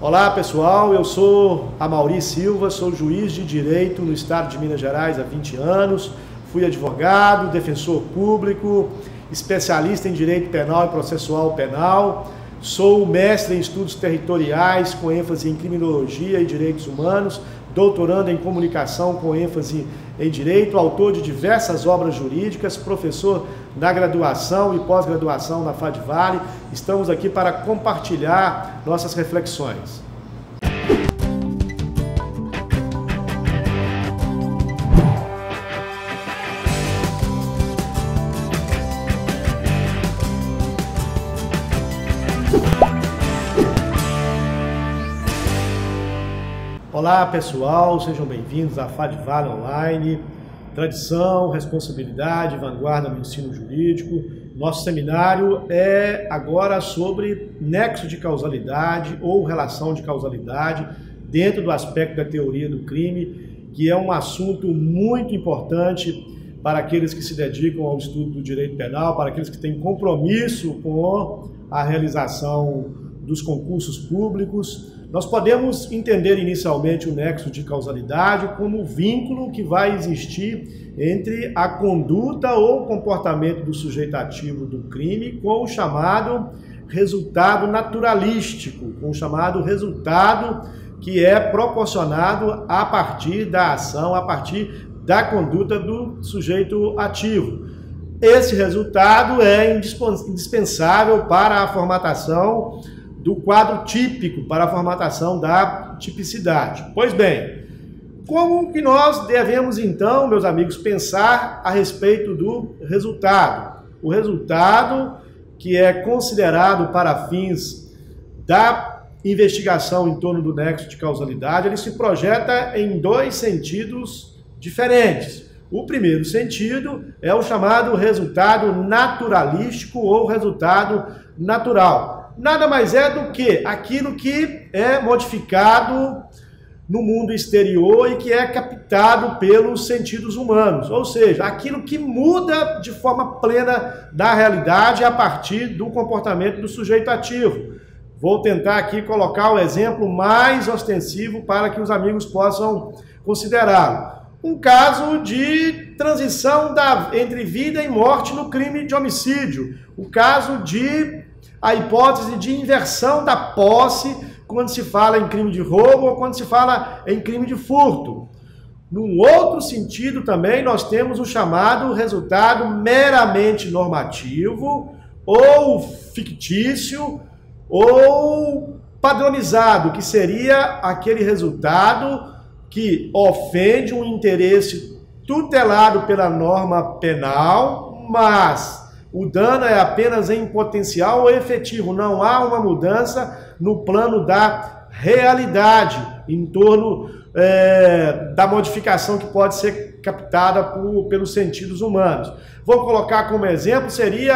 Olá pessoal, eu sou Amaury Silva, sou juiz de direito no estado de Minas Gerais há 20 anos, fui advogado, defensor público, especialista em direito penal e processual penal, sou mestre em estudos territoriais com ênfase em criminologia e direitos humanos, doutorando em comunicação com ênfase em direito, autor de diversas obras jurídicas, professor na graduação e pós-graduação na FAD-Vale. Estamos aqui para compartilhar nossas reflexões. Olá pessoal, sejam bem-vindos à FAD-Vale Online. Tradição, responsabilidade, vanguarda no ensino jurídico. Nosso seminário é agora sobre nexo de causalidade ou relação de causalidade dentro do aspecto da teoria do crime, que é um assunto muito importante para aqueles que se dedicam ao estudo do direito penal, para aqueles que têm compromisso com a realização dos concursos públicos. Nós podemos entender inicialmente o nexo de causalidade como o vínculo que vai existir entre a conduta ou comportamento do sujeito ativo do crime com o chamado resultado naturalístico, com o chamado resultado que é proporcionado a partir da ação, a partir da conduta do sujeito ativo. Esse resultado é indispensável para a formatação do quadro típico, para a formatação da tipicidade. Pois bem, como que nós devemos então, meus amigos, pensar a respeito do resultado? O resultado que é considerado para fins da investigação em torno do nexo de causalidade, ele se projeta em dois sentidos diferentes. O primeiro sentido é o chamado resultado naturalístico ou resultado natural. Nada mais é do que aquilo que é modificado no mundo exterior e que é captado pelos sentidos humanos, ou seja, aquilo que muda de forma plena da realidade a partir do comportamento do sujeito ativo. Vou tentar aqui colocar o exemplo mais ostensivo para que os amigos possam considerá-lo. Um caso de transição entre vida e morte no crime de homicídio. O caso de a hipótese de inversão da posse quando se fala em crime de roubo ou quando se fala em crime de furto. Num outro sentido também, nós temos o chamado resultado meramente normativo ou fictício ou padronizado, que seria aquele resultado que ofende um interesse tutelado pela norma penal, mas o dano é apenas em potencial ou efetivo. Não há uma mudança no plano da realidade em torno da modificação que pode ser captada pelos sentidos humanos. Vou colocar como exemplo, seria,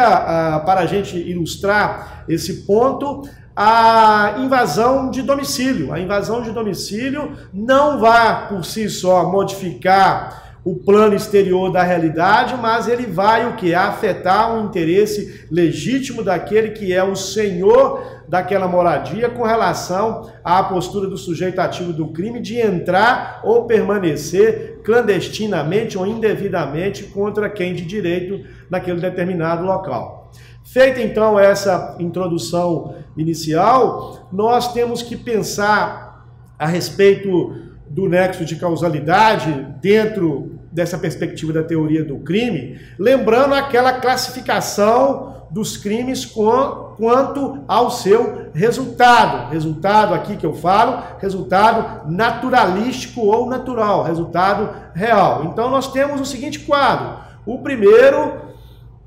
para a gente ilustrar esse ponto, a invasão de domicílio. A invasão de domicílio não vai por si só modificar o plano exterior da realidade, mas ele vai o que? Afetar o interesse legítimo daquele que é o senhor daquela moradia com relação à postura do sujeito ativo do crime de entrar ou permanecer clandestinamente ou indevidamente contra quem de direito naquele determinado local. Feita então essa introdução inicial, nós temos que pensar a respeito do nexo de causalidade dentro dessa perspectiva da teoria do crime, lembrando aquela classificação dos crimes quanto ao seu resultado. Resultado aqui que eu falo, resultado naturalístico ou natural, resultado real. Então nós temos o seguinte quadro. O primeiro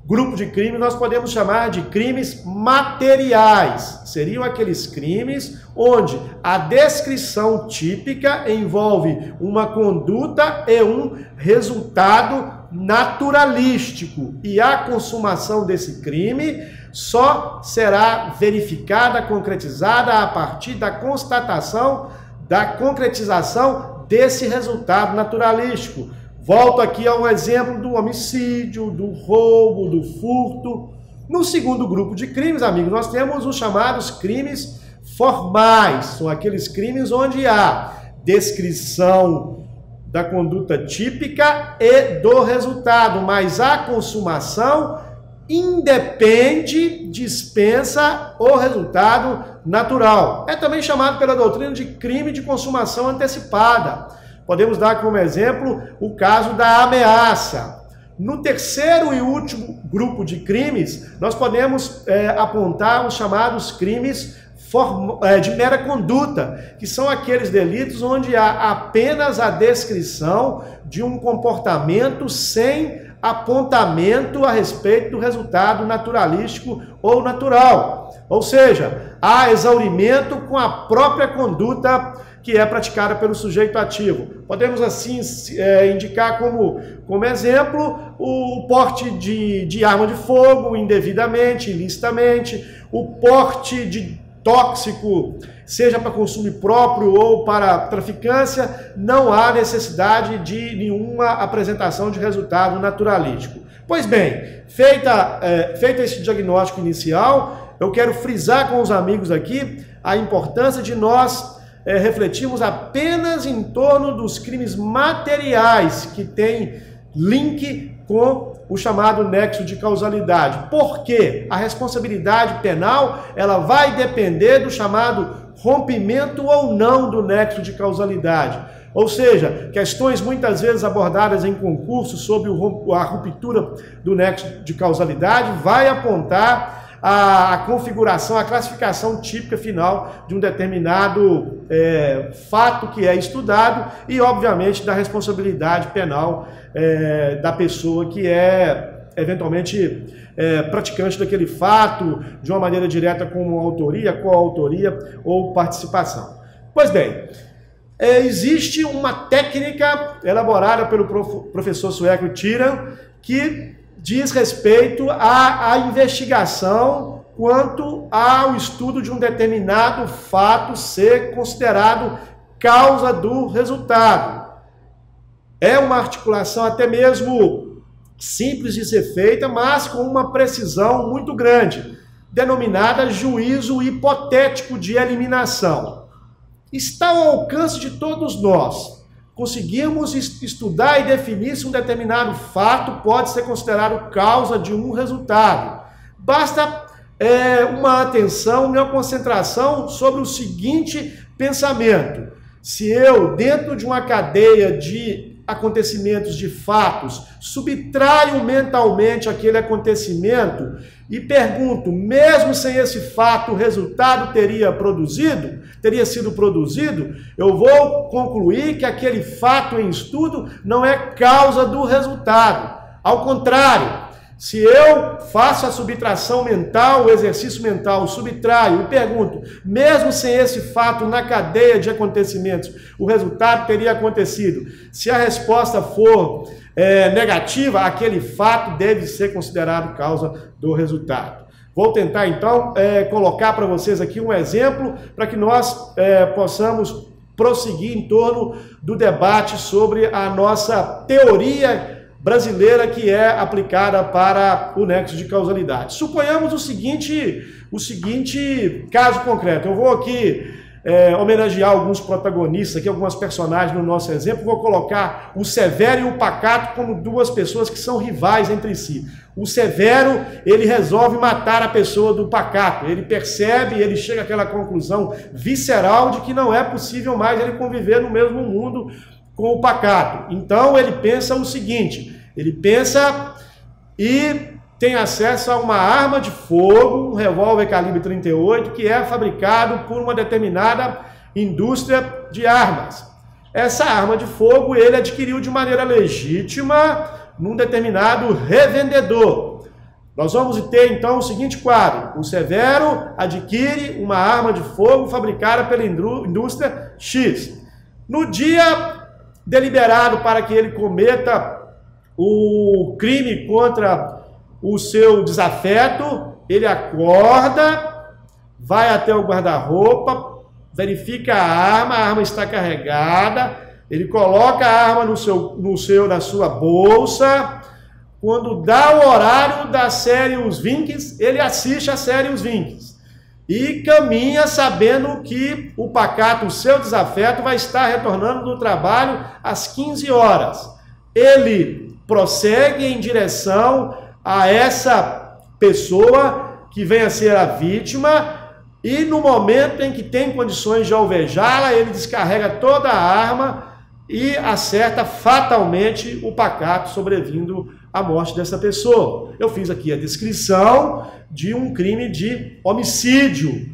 grupo de crimes nós podemos chamar de crimes materiais. Seriam aqueles crimes onde a descrição típica envolve uma conduta e um resultado naturalístico. E a consumação desse crime só será verificada, concretizada a partir da constatação, da concretização desse resultado naturalístico. Volto aqui ao exemplo do homicídio, do roubo, do furto. No segundo grupo de crimes, amigos, nós temos os chamados crimes formais, são aqueles crimes onde há descrição da conduta típica e do resultado, mas a consumação independe, dispensa o resultado natural. É também chamado pela doutrina de crime de consumação antecipada. Podemos dar como exemplo o caso da ameaça. No terceiro e último grupo de crimes, nós podemos apontar os chamados crimes de mera conduta, que são aqueles delitos onde há apenas a descrição de um comportamento sem apontamento a respeito do resultado naturalístico ou natural. Ou seja, há exaurimento com a própria conduta que é praticada pelo sujeito ativo. Podemos assim indicar como exemplo o porte de arma de fogo indevidamente, ilicitamente, o porte de tóxico, seja para consumo próprio ou para traficância, não há necessidade de nenhuma apresentação de resultado naturalístico. Pois bem, feito esse diagnóstico inicial, eu quero frisar com os amigos aqui a importância de nós refletirmos apenas em torno dos crimes materiais que têm link com o chamado nexo de causalidade. Por quê? A responsabilidade penal ela vai depender do chamado rompimento ou não do nexo de causalidade. Ou seja, questões muitas vezes abordadas em concurso sobre a ruptura do nexo de causalidade vai apontar a configuração, a classificação típica final de um determinado fato que é estudado e, obviamente, da responsabilidade penal da pessoa que é, eventualmente, praticante daquele fato, de uma maneira direta como autoria, coautoria ou participação. Pois bem, existe uma técnica elaborada pelo professor sueco Tyrann que diz respeito à investigação quanto ao estudo de um determinado fato ser considerado causa do resultado. É uma articulação até mesmo simples de ser feita, mas com uma precisão muito grande, denominada juízo hipotético de eliminação. Está ao alcance de todos nós. Conseguimos estudar e definir se um determinado fato pode ser considerado causa de um resultado. Basta uma atenção, uma concentração sobre o seguinte pensamento. Se eu, dentro de uma cadeia de acontecimentos, de fatos, subtraio mentalmente aquele acontecimento e pergunto, mesmo sem esse fato, o resultado teria sido produzido, eu vou concluir que aquele fato em estudo não é causa do resultado. Ao contrário, se eu faço a subtração mental, o exercício mental, subtraio e pergunto, mesmo sem esse fato na cadeia de acontecimentos, o resultado teria acontecido. Se a resposta for negativa, aquele fato deve ser considerado causa do resultado. Vou tentar então colocar para vocês aqui um exemplo para que nós possamos prosseguir em torno do debate sobre a nossa teoria brasileira que é aplicada para o nexo de causalidade. Suponhamos o seguinte caso concreto. Eu vou aqui homenagear alguns protagonistas, aqui, algumas personagens no nosso exemplo. Vou colocar o Severo e o Pacato como duas pessoas que são rivais entre si. O Severo, ele resolve matar a pessoa do Pacato. Ele percebe, ele chega àquela conclusão visceral de que não é possível mais ele conviver no mesmo mundo com o Pacato. Então ele pensa o seguinte, ele pensa e tem acesso a uma arma de fogo, um revólver calibre 38, que é fabricado por uma determinada indústria de armas. Essa arma de fogo ele adquiriu de maneira legítima num determinado revendedor. Nós vamos ter então o seguinte quadro, o Severo adquire uma arma de fogo fabricada pela indústria X. No dia deliberado para que ele cometa o crime contra o seu desafeto, ele acorda, vai até o guarda-roupa, verifica a arma está carregada, ele coloca a arma na sua bolsa. Quando dá o horário da série Os Vinques, ele assiste a série Os Vinques. e caminha sabendo que o pacato, o seu desafeto, vai estar retornando do trabalho às 15 horas. Ele prossegue em direção a essa pessoa que vem a ser a vítima e no momento em que tem condições de alvejá-la, ele descarrega toda a arma e acerta fatalmente o pacato, sobrevindo à morte dessa pessoa. Eu fiz aqui a descrição de um crime de homicídio.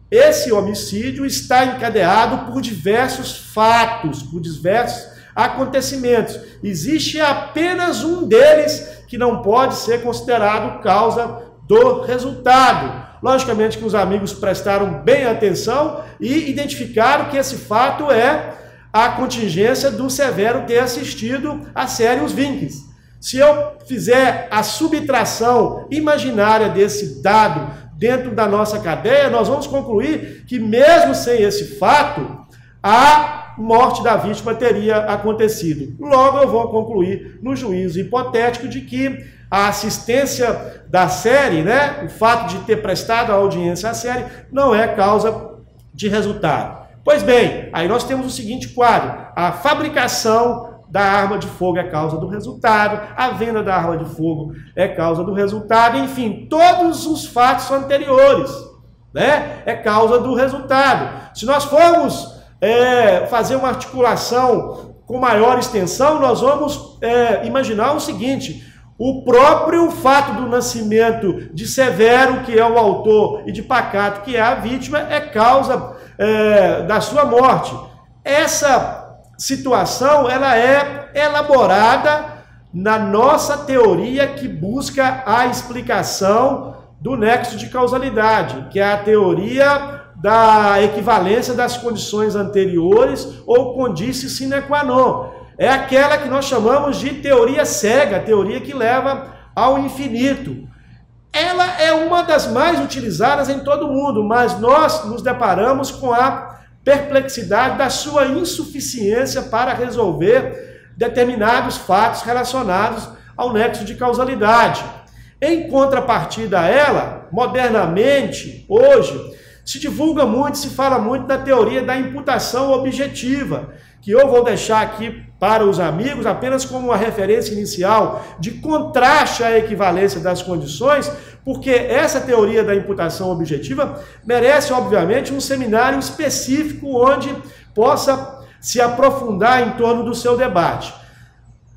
Esse homicídio está encadeado por diversos fatos, por diversos acontecimentos. Existe apenas um deles que não pode ser considerado causa do resultado. Logicamente que os amigos prestaram bem atenção e identificaram que esse fato é a contingência do Severo ter assistido a série Os Vinques. Se eu fizer a subtração imaginária desse dado dentro da nossa cadeia, nós vamos concluir que mesmo sem esse fato, a morte da vítima teria acontecido. Logo eu vou concluir no juízo hipotético de que a assistência da série, né, o fato de ter prestado a audiência à série, não é causa de resultado. Pois bem, aí nós temos o seguinte quadro: a fabricação da arma de fogo é causa do resultado, a venda da arma de fogo é causa do resultado, enfim, todos os fatos anteriores, né, é causa do resultado. Se nós formos fazer uma articulação com maior extensão, nós vamos imaginar o seguinte: o próprio fato do nascimento de Severo, que é o autor, e de Pacato, que é a vítima, é causa da sua morte. Essa situação ela é elaborada na nossa teoria que busca a explicação do nexo de causalidade, que é a teoria da equivalência das condições anteriores ou condício sine qua non. É aquela que nós chamamos de teoria cega, a teoria que leva ao infinito. Ela é uma das mais utilizadas em todo o mundo, mas nós nos deparamos com a perplexidade da sua insuficiência para resolver determinados fatos relacionados ao nexo de causalidade. Em contrapartida a ela, modernamente, hoje, se divulga muito, se fala muito da teoria da imputação objetiva, que eu vou deixar aqui para os amigos apenas como uma referência inicial de contraste à equivalência das condições, porque essa teoria da imputação objetiva merece, obviamente, um seminário específico onde possa se aprofundar em torno do seu debate.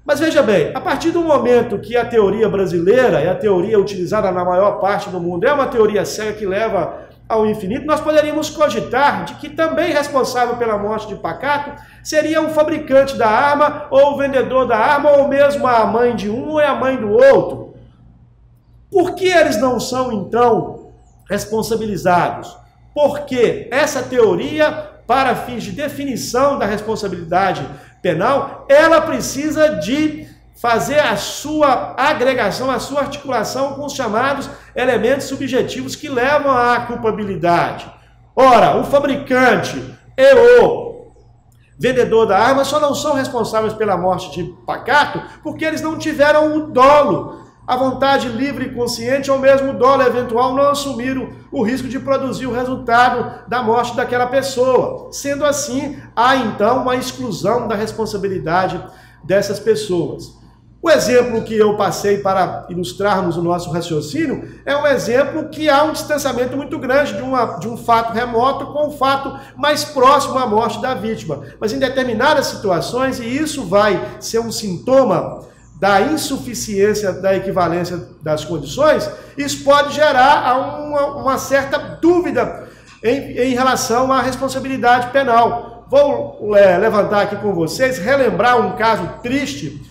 Mas veja bem, a partir do momento que a teoria brasileira e a teoria utilizada na maior parte do mundo é uma teoria cega que leva ao infinito, nós poderíamos cogitar de que também responsável pela morte de Pacato seria o fabricante da arma, ou o vendedor da arma, ou mesmo a mãe de um ou a mãe do outro. Por que eles não são, então, responsabilizados? Porque essa teoria, para fins de definição da responsabilidade penal, ela precisa de fazer a sua agregação, a sua articulação com os chamados elementos subjetivos que levam à culpabilidade. Ora, o fabricante e o vendedor da arma só não são responsáveis pela morte de Pacato porque eles não tiveram o dolo, a vontade livre e consciente, ou mesmo o dolo eventual, não assumiram o risco de produzir o resultado da morte daquela pessoa. Sendo assim, há então uma exclusão da responsabilidade dessas pessoas. O exemplo que eu passei para ilustrarmos o nosso raciocínio é um exemplo que há um distanciamento muito grande de um fato remoto com um fato mais próximo à morte da vítima. Mas em determinadas situações, e isso vai ser um sintoma da insuficiência da equivalência das condições, isso pode gerar uma certa dúvida em relação à responsabilidade penal. Vou levantar aqui com vocês, relembrar um caso triste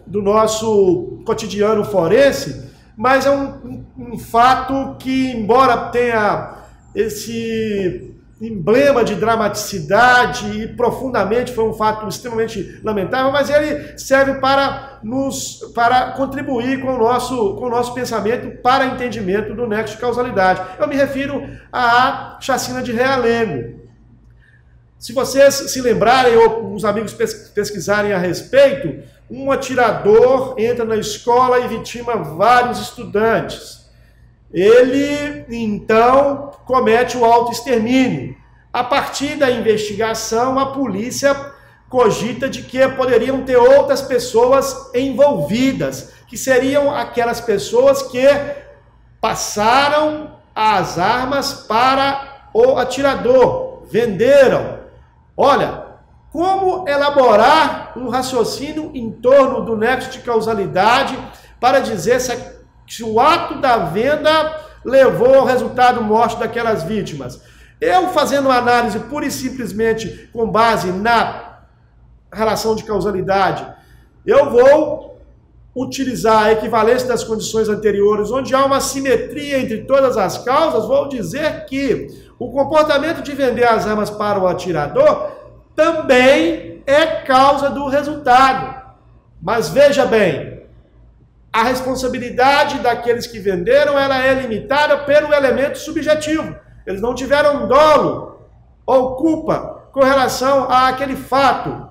do nosso cotidiano forense, mas é um fato que, embora tenha esse emblema de dramaticidade e profundamente foi um fato extremamente lamentável, mas ele serve para contribuir com o nosso pensamento para entendimento do nexo de causalidade. Eu me refiro à chacina de Realengo. Se vocês se lembrarem, ou os amigos pesquisarem a respeito, um atirador entra na escola e vitima vários estudantes. ele então comete o autoextermínio. A partir da investigação, a polícia cogita de que poderiam ter outras pessoas envolvidas, que seriam aquelas pessoas que passaram as armas para o atirador, venderam. Olha, como elaborar um raciocínio em torno do nexo de causalidade para dizer se o ato da venda levou ao resultado morte daquelas vítimas? Eu fazendo análise pura e simplesmente com base na relação de causalidade, eu vou utilizar a equivalência das condições anteriores, onde há uma simetria entre todas as causas, vou dizer que o comportamento de vender as armas para o atirador também é causa do resultado. Mas veja bem, a responsabilidade daqueles que venderam, ela é limitada pelo elemento subjetivo. Eles não tiveram dolo ou culpa com relação àquele fato.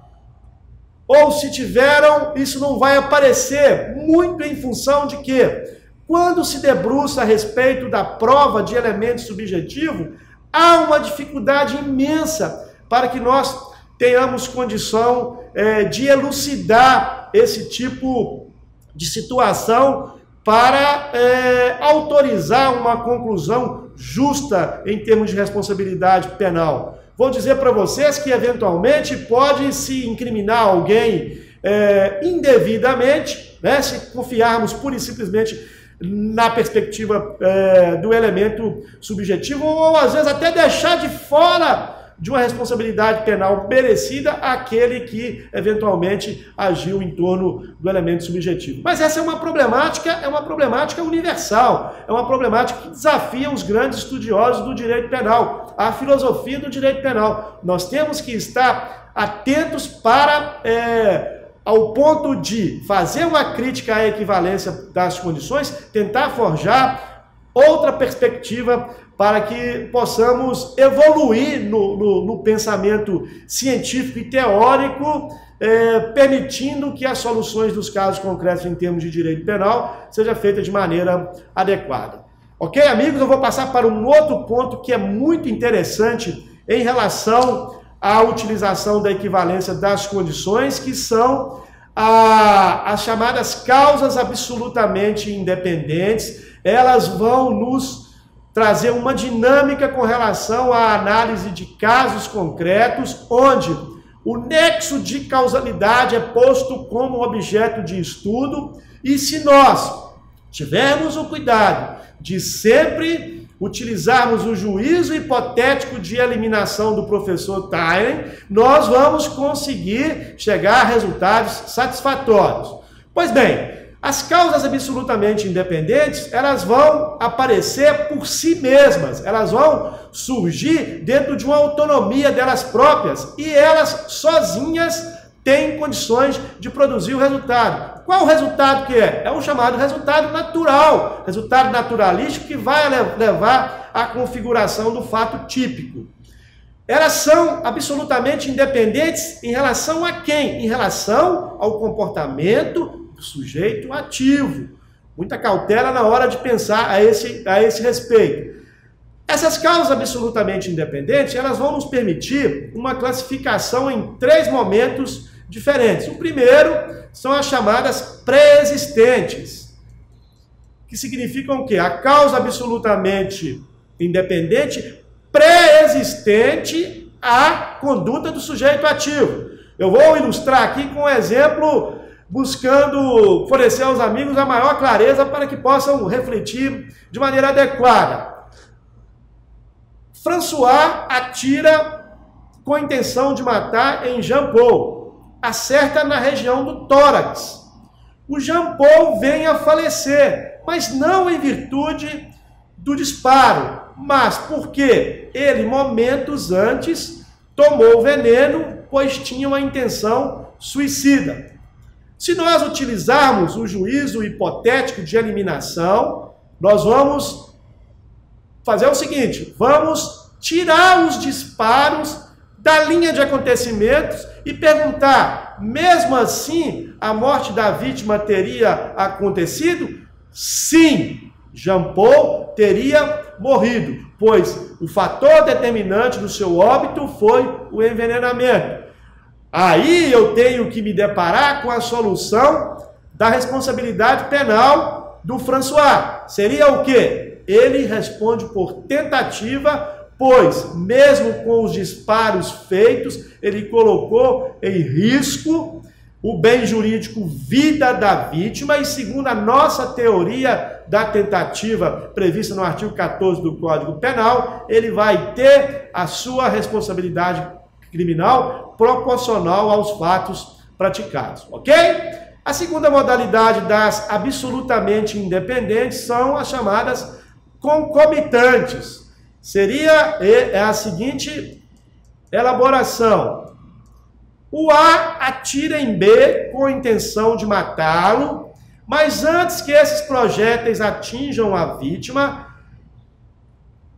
Ou se tiveram, isso não vai aparecer, muito em função de que, quando se debruça a respeito da prova de elemento subjetivo, há uma dificuldade imensa para que nós tenhamos condição de elucidar esse tipo de situação para autorizar uma conclusão justa em termos de responsabilidade penal. Vou dizer para vocês que, eventualmente, pode se incriminar alguém indevidamente, né, se confiarmos pura e simplesmente na perspectiva do elemento subjetivo, ou às vezes até deixar de fora de uma responsabilidade penal merecida aquele que eventualmente agiu em torno do elemento subjetivo. Mas essa é uma problemática universal, é uma problemática que desafia os grandes estudiosos do direito penal, a filosofia do direito penal. Nós temos que estar atentos para, ao ponto de fazer uma crítica à equivalência das condições, tentar forjar outra perspectiva para que possamos evoluir no pensamento científico e teórico, permitindo que as soluções dos casos concretos em termos de direito penal seja feita de maneira adequada. Ok, amigos? Eu vou passar para um outro ponto que é muito interessante em relação à utilização da equivalência das condições, que são as chamadas causas absolutamente independentes. Elas vão nos trazer uma dinâmica com relação à análise de casos concretos, onde o nexo de causalidade é posto como objeto de estudo, e se nós tivermos o cuidado de sempre utilizarmos o juízo hipotético de eliminação do professor Tylen, nós vamos conseguir chegar a resultados satisfatórios. Pois bem, as causas absolutamente independentes, elas vão aparecer por si mesmas, elas vão surgir dentro de uma autonomia delas próprias, e elas sozinhas têm condições de produzir o resultado. Qual o resultado que é? É o chamado resultado natural, resultado naturalístico, que vai levar à configuração do fato típico. Elas são absolutamente independentes em relação a quem? Em relação ao comportamento do sujeito ativo. Muita cautela na hora de pensar a esse respeito. Essas causas absolutamente independentes, elas vão nos permitir uma classificação em 3 momentos diferentes. O primeiro são as chamadas pré-existentes, que significam o quê? A causa absolutamente independente pré-existente à conduta do sujeito ativo. Eu vou ilustrar aqui com um exemplo, buscando fornecer aos amigos a maior clareza para que possam refletir de maneira adequada. François atira com a intenção de matar em Jean Paul, acerta na região do tórax. O Jean Paul vem a falecer, mas não em virtude do disparo, mas porque ele, momentos antes, tomou o veneno, pois tinha uma intenção suicida. Se nós utilizarmos o juízo hipotético de eliminação, nós vamos fazer o seguinte: vamos tirar os disparos da linha de acontecimentos e perguntar, mesmo assim, a morte da vítima teria acontecido? Sim, Jean Paul teria morrido, pois o fator determinante do seu óbito foi o envenenamento. Aí eu tenho que me deparar com a solução da responsabilidade penal do François. Seria o quê? Ele responde por tentativa, pois mesmo com os disparos feitos, ele colocou em risco o bem jurídico vida da vítima e, segundo a nossa teoria da tentativa prevista no artigo 14 do Código Penal, ele vai ter a sua responsabilidade criminal proporcional aos fatos praticados, ok? A segunda modalidade das absolutamente independentes são as chamadas concomitantes. Seria a seguinte elaboração: o A atira em B com a intenção de matá-lo, mas antes que esses projéteis atinjam a vítima,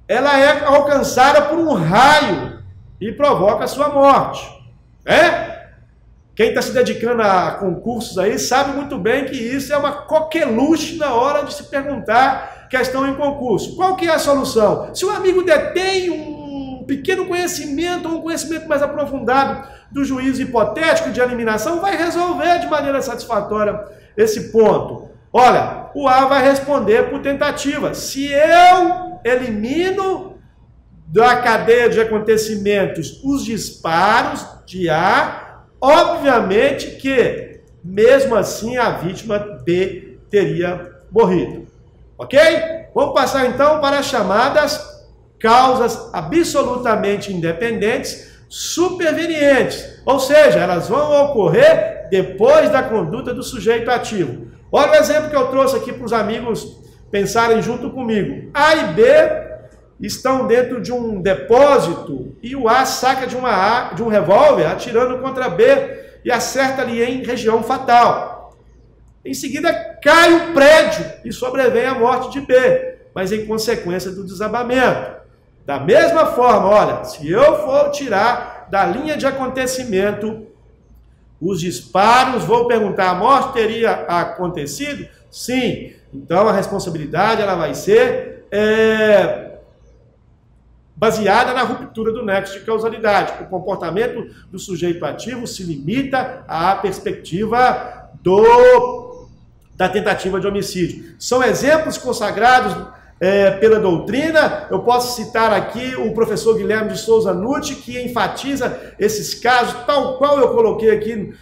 ela é alcançada por um raio e provoca a sua morte. Quem está se dedicando a concursos aí sabe muito bem que isso é uma coqueluche na hora de se perguntar questão em concurso. Qual que é a solução? Se o amigo detém um pequeno conhecimento ou um conhecimento mais aprofundado do juízo hipotético de eliminação, vai resolver de maneira satisfatória esse ponto. Olha, o A vai responder por tentativa. Se eu elimino da cadeia de acontecimentos os disparos de A, obviamente que, mesmo assim, a vítima B teria morrido. Ok? Vamos passar então para as chamadas causas absolutamente independentes supervenientes, ou seja, elas vão ocorrer depois da conduta do sujeito ativo. Olha o exemplo que eu trouxe aqui para os amigos pensarem junto comigo. A e B estão dentro de um depósito e o A saca de um revólver atirando contra B e acerta ali em região fatal. Em seguida cai o prédio e sobrevém a morte de B, mas em consequência do desabamento. Da mesma forma, olha, se eu for tirar da linha de acontecimento os disparos, vou perguntar, a morte teria acontecido? Sim. Então a responsabilidade ela vai ser baseada na ruptura do nexo de causalidade. O comportamento do sujeito ativo se limita à perspectiva da tentativa de homicídio. São exemplos consagrados pela doutrina. Eu posso citar aqui o professor Guilherme de Souza Nucci, que enfatiza esses casos, tal qual eu coloquei aqui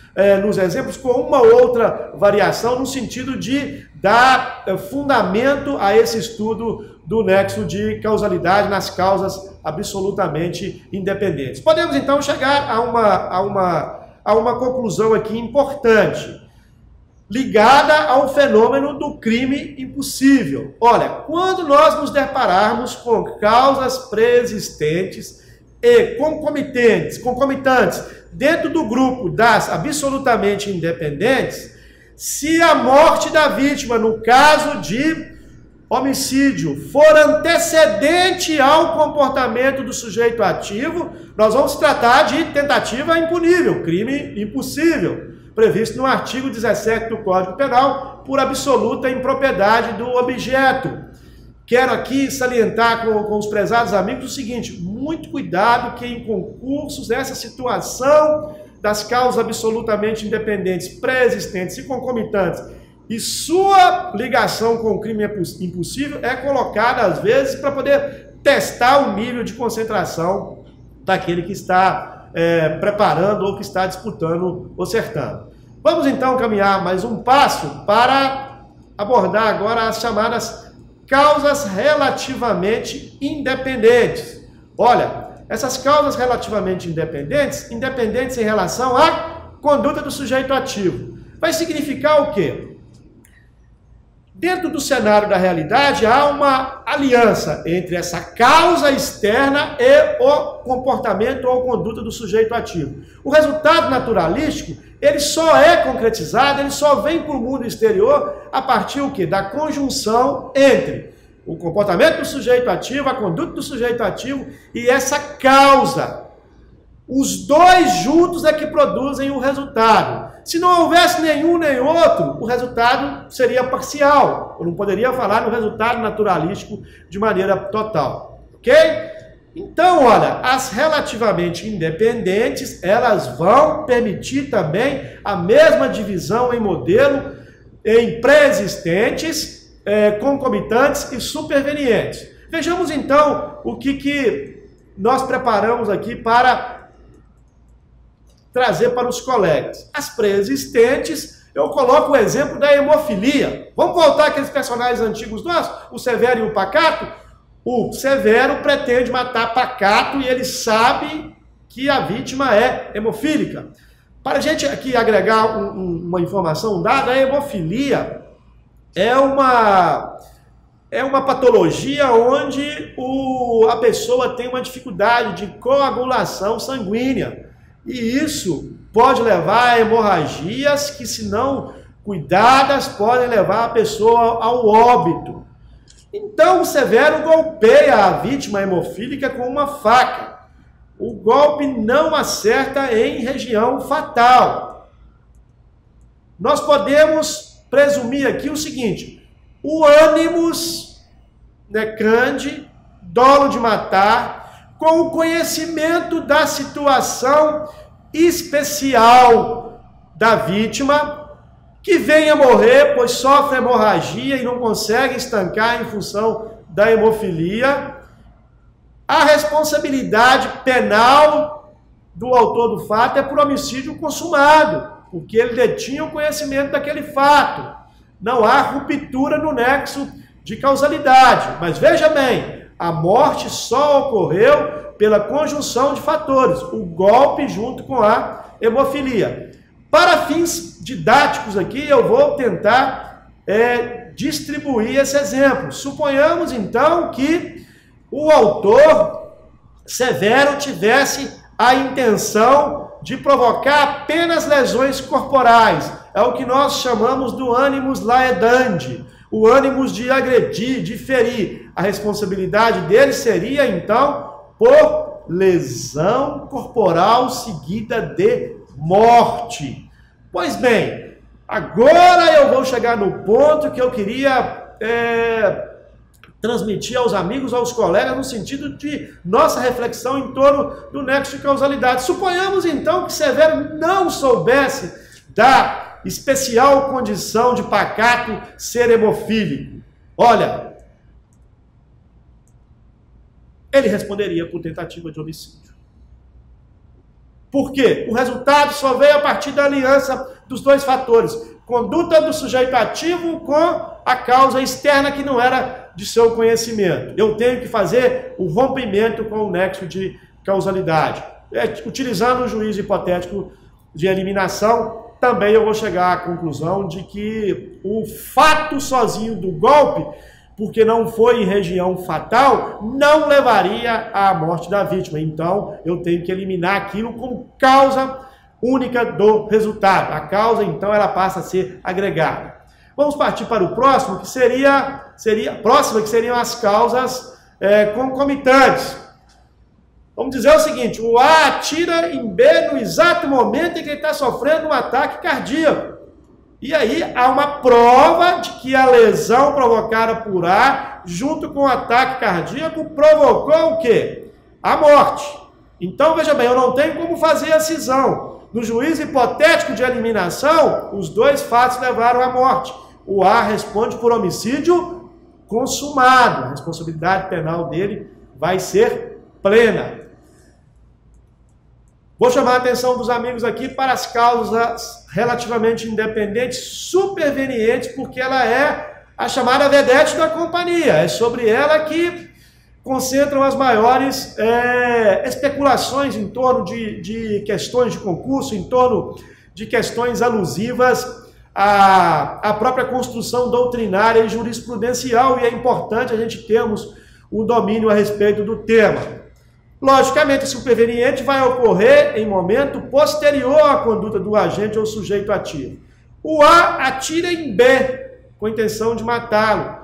nos exemplos, com uma outra variação, no sentido de dar fundamento a esse estudo do nexo de causalidade nas causas absolutamente independentes. Podemos então chegar a uma conclusão aqui importante, ligada ao fenômeno do crime impossível. Olha, quando nós nos depararmos com causas preexistentes e concomitantes dentro do grupo das absolutamente independentes, se a morte da vítima, no caso de homicídio, for antecedente ao comportamento do sujeito ativo, nós vamos tratar de tentativa impunível, crime impossível, previsto no artigo 17 do Código Penal, por absoluta impropriedade do objeto. Quero aqui salientar com os prezados amigos o seguinte: muito cuidado que em concursos essa situação das causas absolutamente independentes, pré-existentes e concomitantes e sua ligação com o crime impossível é colocada às vezes para poder testar o nível de concentração daquele que está preparando ou que está disputando o certame. Vamos então caminhar mais um passo para abordar agora as chamadas causas relativamente independentes. Olha, essas causas relativamente independentes em relação à conduta do sujeito ativo. Vai significar o quê? Dentro do cenário da realidade, há uma aliança entre essa causa externa e o comportamento ou conduta do sujeito ativo. O resultado naturalístico, ele só é concretizado, ele só vem para o mundo exterior a partir o quê? Da conjunção entre o comportamento do sujeito ativo, a conduta do sujeito ativo e essa causa Os dois juntos é que produzem o resultado. Se não houvesse nenhum nem outro, o resultado seria parcial. Eu não poderia falar no resultado naturalístico de maneira total. Ok? Então, olha, as relativamente independentes, elas vão permitir também a mesma divisão em modelo em pré-existentes, concomitantes e supervenientes. Vejamos então o que nós preparamos aqui para trazer para os colegas. As pré-existentes, eu coloco o exemplo da hemofilia. Vamos voltar àqueles personagens antigos nossos, o Severo e o Pacato? O Severo pretende matar Pacato e ele sabe que a vítima é hemofílica. Para a gente aqui agregar uma informação dada, a hemofilia é uma patologia onde a pessoa tem uma dificuldade de coagulação sanguínea. E isso pode levar a hemorragias que, se não cuidadas, podem levar a pessoa ao óbito. Então, o Severo golpeia a vítima hemofílica com uma faca. O golpe não acerta em região fatal. Nós podemos presumir aqui o seguinte: o ânimos necrande, dolo de matar, com o conhecimento da situação especial da vítima, que vem a morrer, pois sofre hemorragia e não consegue estancar em função da hemofilia, a responsabilidade penal do autor do fato é por homicídio consumado, porque ele detinha o conhecimento daquele fato. Não há ruptura no nexo de causalidade. Mas veja bem, a morte só ocorreu pela conjunção de fatores, o golpe junto com a hemofilia. Para fins didáticos aqui, eu vou tentar distribuir esse exemplo. Suponhamos então que o autor Severo tivesse a intenção de provocar apenas lesões corporais. É o que nós chamamos do animus laedandi, o ânimos de agredir, de ferir. A responsabilidade dele seria, então, por lesão corporal seguida de morte. Pois bem, agora eu vou chegar no ponto que eu queria transmitir aos amigos, aos colegas, no sentido de nossa reflexão em torno do nexo de causalidade. Suponhamos, então, que Severo não soubesse da especial condição de Pacato ser hemofílico. Olha, ele responderia por tentativa de homicídio. Por quê? O resultado só veio a partir da aliança dos dois fatores. Conduta do sujeito ativo com a causa externa que não era de seu conhecimento. Eu tenho que fazer o rompimento com o nexo de causalidade. Utilizando o juízo hipotético de eliminação, também eu vou chegar à conclusão de que o fato sozinho do golpe, porque não foi em região fatal, não levaria à morte da vítima. Então, eu tenho que eliminar aquilo como causa única do resultado. A causa, então, ela passa a ser agregada. Vamos partir para o próximo, que seriam as causas concomitantes. Vamos dizer o seguinte: o A atira em B no exato momento em que ele está sofrendo um ataque cardíaco. E aí há uma prova de que a lesão provocada por A, junto com o ataque cardíaco, provocou o quê? A morte. Então, veja bem, eu não tenho como fazer a cisão. No juízo hipotético de eliminação, os dois fatos levaram à morte. O A responde por homicídio consumado. A responsabilidade penal dele vai ser plena. Vou chamar a atenção dos amigos aqui para as causas relativamente independentes supervenientes, porque ela é a chamada vedete da companhia. É sobre ela que concentram as maiores especulações em torno de questões de concurso, em torno de questões alusivas à própria construção doutrinária e jurisprudencial, e é importante a gente termos um domínio a respeito do tema. Logicamente, o superveniente vai ocorrer em momento posterior à conduta do agente ou sujeito ativo. O A atira em B, com a intenção de matá-lo.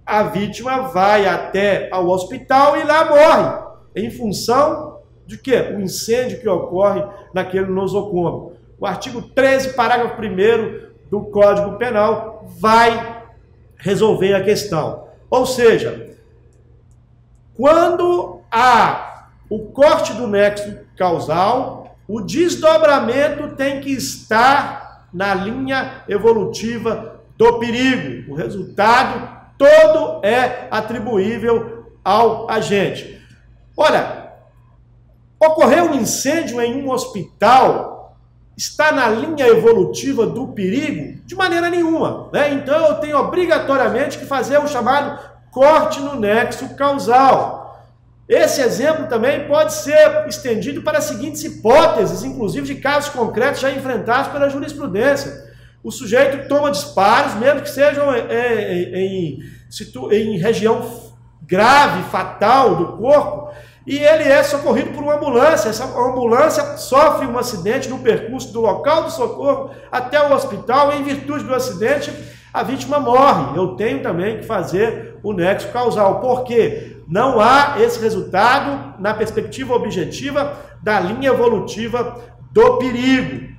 A vítima vai até ao hospital e lá morre, em função de quê? O incêndio que ocorre naquele nosocômio. O artigo 13, parágrafo 1º do Código Penal vai resolver a questão. Ou seja, quando há o corte do nexo causal, o desdobramento tem que estar na linha evolutiva do perigo. O resultado todo é atribuível ao agente. Olha, ocorreu um incêndio em um hospital, está na linha evolutiva do perigo? De maneira nenhuma, né? Então eu tenho obrigatoriamente que fazer o chamado corte no nexo causal. Esse exemplo também pode ser estendido para as seguintes hipóteses, inclusive de casos concretos já enfrentados pela jurisprudência. O sujeito toma disparos, mesmo que sejam em região grave, fatal do corpo, e ele é socorrido por uma ambulância. Essa ambulância sofre um acidente no percurso do local do socorro até o hospital, e em virtude do acidente, a vítima morre. Eu tenho também que fazer o nexo causal, porque não há esse resultado na perspectiva objetiva da linha evolutiva do perigo.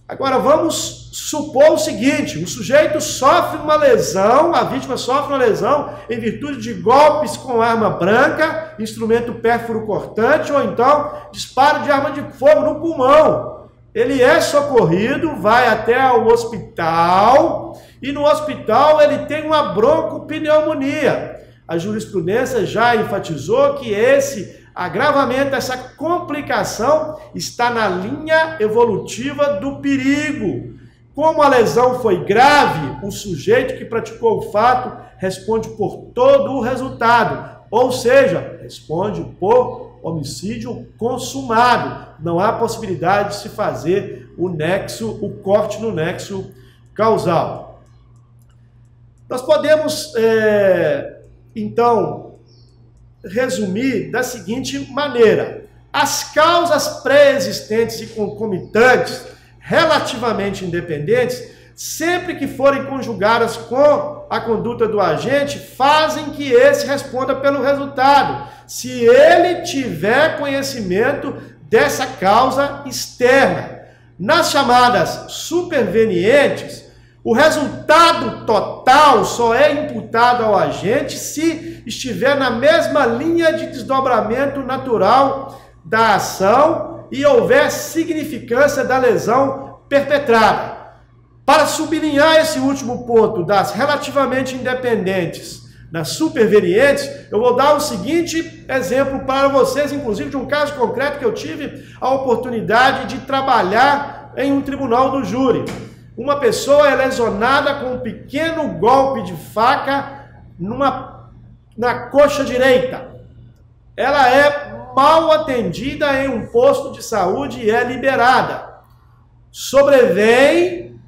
Agora vamos supor o seguinte: o sujeito sofre uma lesão, a vítima sofre uma lesão em virtude de golpes com arma branca, instrumento pérfuro cortante, ou então disparo de arma de fogo no pulmão. Ele é socorrido, vai até o hospital, e no hospital ele tem uma broncopneumonia. A jurisprudência já enfatizou que esse agravamento, essa complicação está na linha evolutiva do perigo. Como a lesão foi grave, o sujeito que praticou o fato responde por todo o resultado, ou seja, responde por homicídio consumado. Não há possibilidade de se fazer o corte no nexo causal. Nós podemos, então, resumir da seguinte maneira: as causas pré-existentes e concomitantes, relativamente independentes, sempre que forem conjugadas com a conduta do agente, fazem que esse responda pelo resultado, se ele tiver conhecimento dessa causa externa. Nas chamadas supervenientes, o resultado total só é imputado ao agente se estiver na mesma linha de desdobramento natural da ação e houver significância da lesão perpetrada. Para sublinhar esse último ponto das relativamente independentes nas supervenientes, eu vou dar o seguinte exemplo para vocês, inclusive de um caso concreto que eu tive a oportunidade de trabalhar em um tribunal do júri. Uma pessoa é lesionada com um pequeno golpe de faca na coxa direita. Ela é mal atendida em um posto de saúde e é liberada. Sobrevém,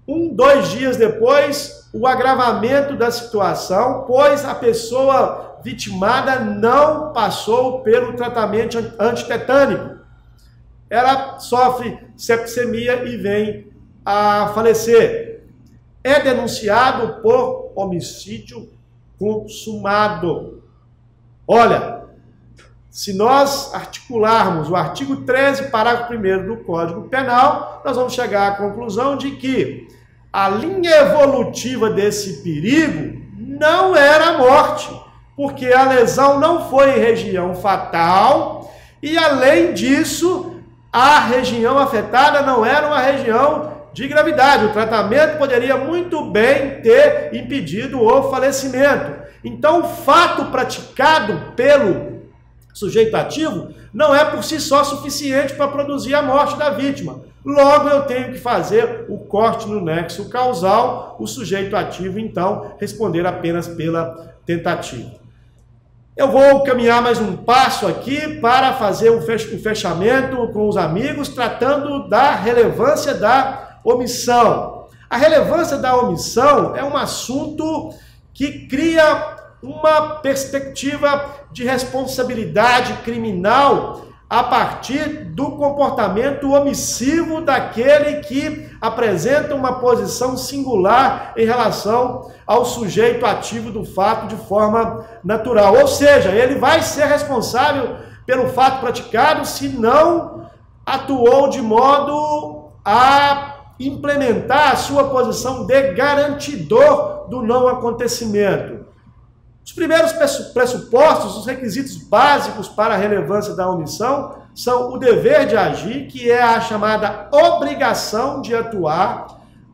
2 dias depois, o agravamento da situação, pois a pessoa vitimada não passou pelo tratamento antitetânico. Ela sofre septicemia e vem a falecer. É denunciado por homicídio consumado. Olha, se nós articularmos o artigo 13, parágrafo 1º do Código Penal, nós vamos chegar à conclusão de que a linha evolutiva desse perigo não era a morte, porque a lesão não foi em região fatal e, além disso, a região afetada não era uma região de gravidade. O tratamento poderia muito bem ter impedido o falecimento. Então, o fato praticado pelo sujeito ativo não é por si só suficiente para produzir a morte da vítima. Logo, eu tenho que fazer o corte no nexo causal, o sujeito ativo, então, responder apenas pela tentativa. Eu vou caminhar mais um passo aqui para fazer o fechamento com os amigos, tratando da relevância da omissão. A relevância da omissão é um assunto que cria uma perspectiva de responsabilidade criminal a partir do comportamento omissivo daquele que apresenta uma posição singular em relação ao sujeito ativo do fato de forma natural. Ou seja, ele vai ser responsável pelo fato praticado se não atuou de modo a implementar a sua posição de garantidor do não acontecimento. Os primeiros pressupostos, os requisitos básicos para a relevância da omissão são o dever de agir, que é a chamada obrigação de atuar.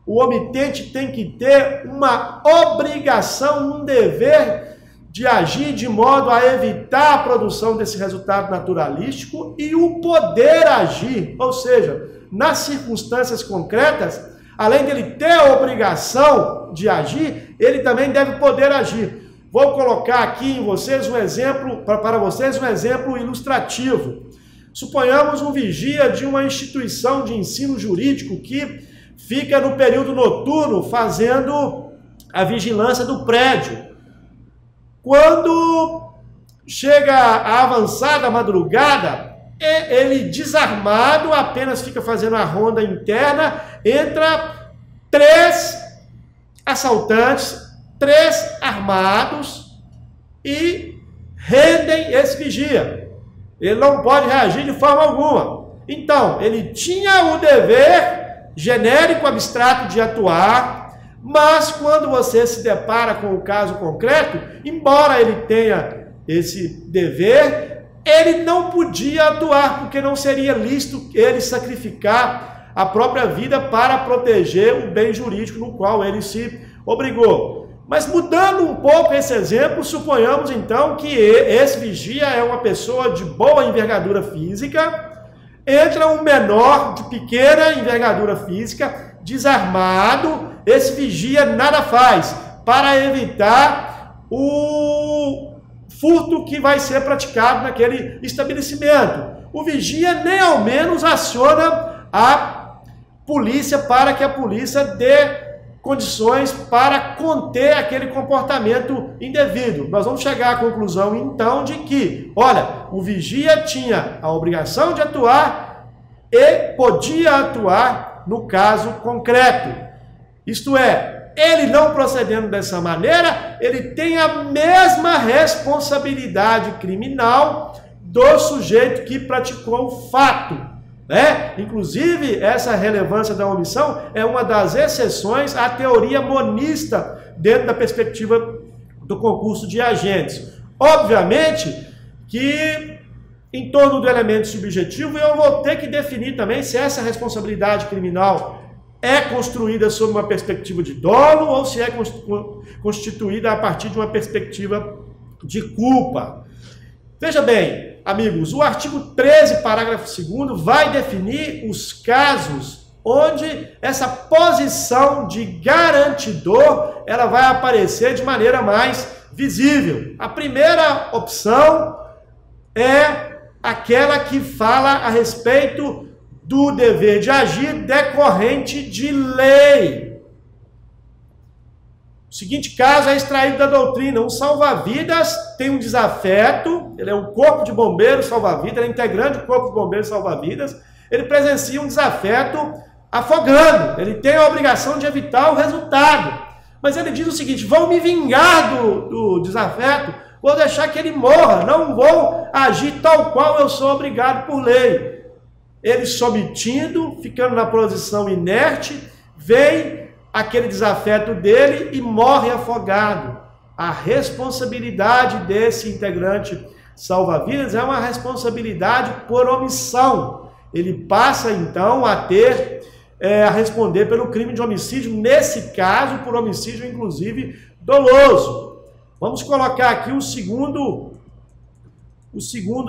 O omitente tem que ter uma obrigação, um dever de agir de modo a evitar a produção desse resultado naturalístico e o poder agir, ou seja, nas circunstâncias concretas, além dele ter a obrigação de agir, ele também deve poder agir. Vou colocar aqui em vocês um exemplo, para vocês um exemplo ilustrativo. Suponhamos um vigia de uma instituição de ensino jurídico que fica no período noturno fazendo a vigilância do prédio. Quando chega a avançada madrugada, ele desarmado, apenas fica fazendo a ronda interna, entra 3 assaltantes, 3 armados e rendem esse vigia. Ele não pode reagir de forma alguma. Então, ele tinha o dever genérico, abstrato de atuar, mas quando você se depara com o caso concreto, embora ele tenha esse dever, ele não podia atuar, porque não seria lícito ele sacrificar a própria vida para proteger o bem jurídico no qual ele se obrigou. Mas mudando um pouco esse exemplo, suponhamos então que esse vigia é uma pessoa de boa envergadura física, entra um menor de pequena envergadura física, desarmado, esse vigia nada faz para evitar o furto que vai ser praticado naquele estabelecimento. O vigia nem ao menos aciona a polícia para que a polícia dê condições para conter aquele comportamento indevido. Nós vamos chegar à conclusão, então, de que, olha, o vigia tinha a obrigação de atuar e podia atuar no caso concreto. Isto é, ele não procedendo dessa maneira, ele tem a mesma responsabilidade criminal do sujeito que praticou o fato. Inclusive, essa relevância da omissão é uma das exceções à teoria monista dentro da perspectiva do concurso de agentes. Obviamente que, em torno do elemento subjetivo, eu vou ter que definir também se essa responsabilidade criminal é construída sob uma perspectiva de dolo ou se é constituída a partir de uma perspectiva de culpa. Veja bem, amigos, o artigo 13, parágrafo 2º, vai definir os casos onde essa posição de garantidor ela vai aparecer de maneira mais visível. A primeira opção é aquela que fala a respeito do dever de agir decorrente de lei. O seguinte caso é extraído da doutrina. Um salva-vidas tem um desafeto, ele é um corpo de bombeiros salva-vidas, ele é integrante do corpo de bombeiros salva-vidas, ele presencia um desafeto afogando, ele tem a obrigação de evitar o resultado. Mas ele diz o seguinte: vão me vingar do desafeto, vou deixar que ele morra, não vou agir tal qual eu sou obrigado por lei. Ele se omitindo, ficando na posição inerte, vem aquele desafeto dele e morre afogado. A responsabilidade desse integrante salva-vidas é uma responsabilidade por omissão. Ele passa então a ter a responder pelo crime de homicídio, nesse caso por homicídio inclusive doloso. Vamos colocar aqui o segundo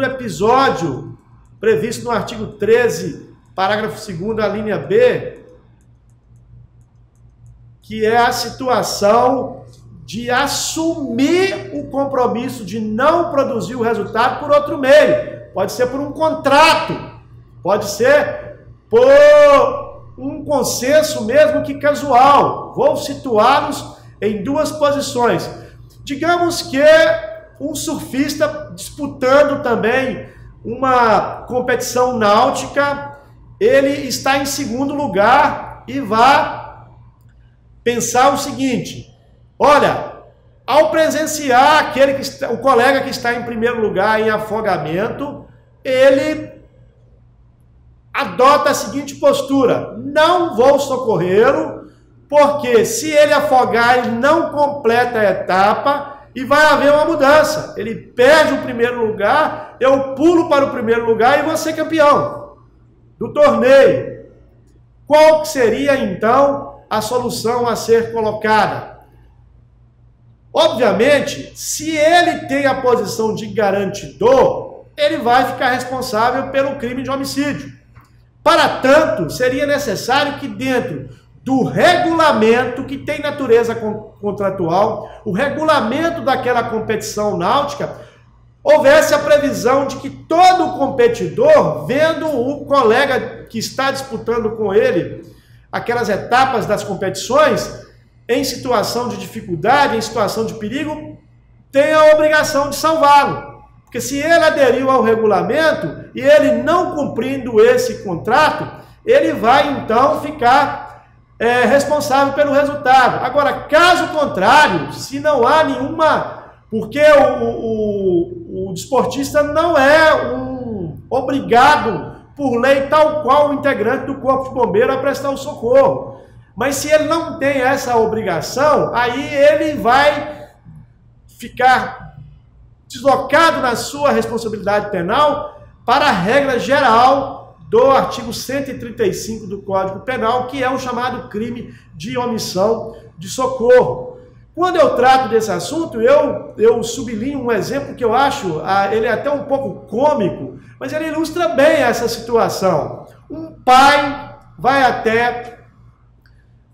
episódio previsto no artigo 13, parágrafo 2º, a linha B, que é a situação de assumir o compromisso de não produzir o resultado por outro meio. Pode ser por um contrato, pode ser por um consenso mesmo que casual. Vou situá-los em duas posições. Digamos que um surfista disputando também uma competição náutica, ele está em segundo lugar e vai pensar o seguinte: olha, ao presenciar o colega que está em primeiro lugar em afogamento, ele adota a seguinte postura: não vou socorrê-lo, porque se ele afogar, ele não completa a etapa e vai haver uma mudança. Ele perde o primeiro lugar, eu pulo para o primeiro lugar e vou ser campeão do torneio. Qual seria então a solução a ser colocada? Obviamente, se ele tem a posição de garantidor, ele vai ficar responsável pelo crime de homicídio. Para tanto, seria necessário que dentro do regulamento, que tem natureza contratual, o regulamento daquela competição náutica, houvesse a previsão de que todo competidor, vendo o colega que está disputando com ele aquelas etapas das competições, em situação de dificuldade, em situação de perigo, tem a obrigação de salvá-lo. Porque se ele aderiu ao regulamento e ele não cumprindo esse contrato, ele vai então ficar responsável pelo resultado. Agora, caso contrário, se não há nenhuma... Porque o desportista não é obrigado por lei tal qual o integrante do Corpo de Bombeiro a prestar o socorro. Mas se ele não tem essa obrigação, aí ele vai ficar deslocado na sua responsabilidade penal para a regra geral do artigo 135 do Código Penal, que é o chamado crime de omissão de socorro. Quando eu trato desse assunto, eu sublinho um exemplo que eu acho, ele é até um pouco cômico, mas ele ilustra bem essa situação. Um pai vai até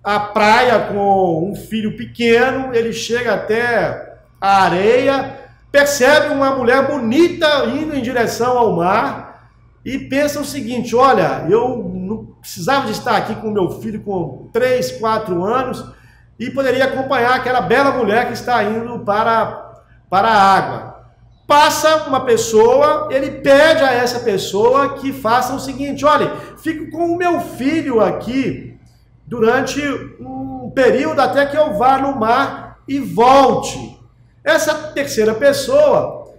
a praia com um filho pequeno, ele chega até a areia, percebe uma mulher bonita indo em direção ao mar e pensa o seguinte: olha, eu não precisava de estar aqui com meu filho com 3, 4 anos e poderia acompanhar aquela bela mulher que está indo para a água. Passa uma pessoa, ele pede a essa pessoa que faça o seguinte: olha, fico com o meu filho aqui durante um período até que eu vá no mar e volte. Essa terceira pessoa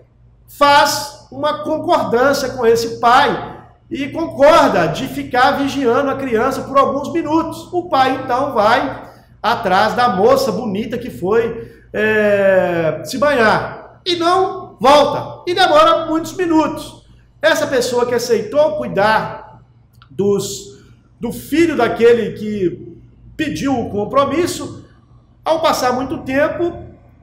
faz uma concordância com esse pai e concorda de ficar vigiando a criança por alguns minutos. O pai então vai atrás da moça bonita que foi se banhar e não volta, e demora muitos minutos. Essa pessoa que aceitou cuidar do filho daquele que pediu o compromisso, ao passar muito tempo,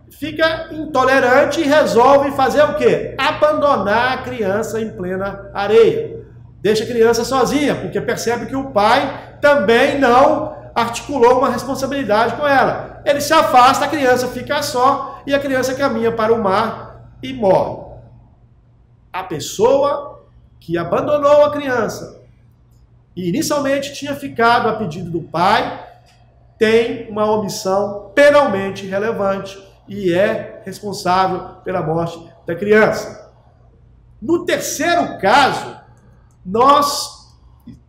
fica intolerante e resolve fazer o quê? Abandonar a criança em plena areia. Deixa a criança sozinha, porque percebe que o pai também não articulou uma responsabilidade com ela. Ele se afasta, a criança fica só e a criança caminha para o mar e morre. A pessoa que abandonou a criança e inicialmente tinha ficado a pedido do pai, tem uma omissão penalmente relevante e é responsável pela morte da criança. No terceiro caso, nós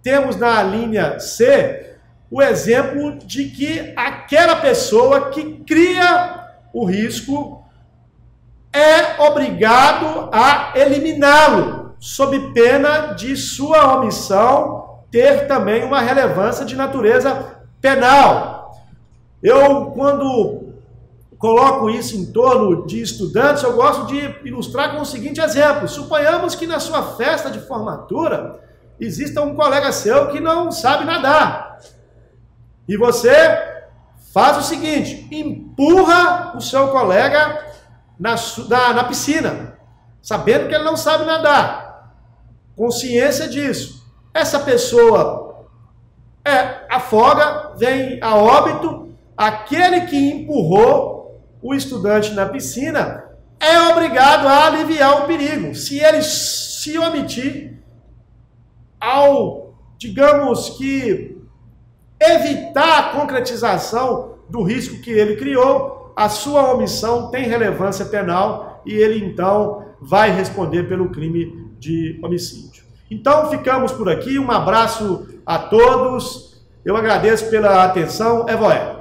temos na linha C o exemplo de que aquela pessoa que cria o risco é obrigado a eliminá-lo, sob pena de sua omissão ter também uma relevância de natureza penal. Eu, quando coloco isso em torno de estudantes, eu gosto de ilustrar com o seguinte exemplo: suponhamos que na sua festa de formatura exista um colega seu que não sabe nadar. E você faz o seguinte: empurra o seu colega na piscina, sabendo que ele não sabe nadar. Consciência disso. Essa pessoa afoga, vem a óbito. Aquele que empurrou o estudante na piscina é obrigado a aliviar o perigo. Se ele se omitir ao, digamos que, evitar a concretização do risco que ele criou, a sua omissão tem relevância penal e ele então vai responder pelo crime de homicídio. Então, ficamos por aqui. Um abraço a todos. Eu agradeço pela atenção. Evoé.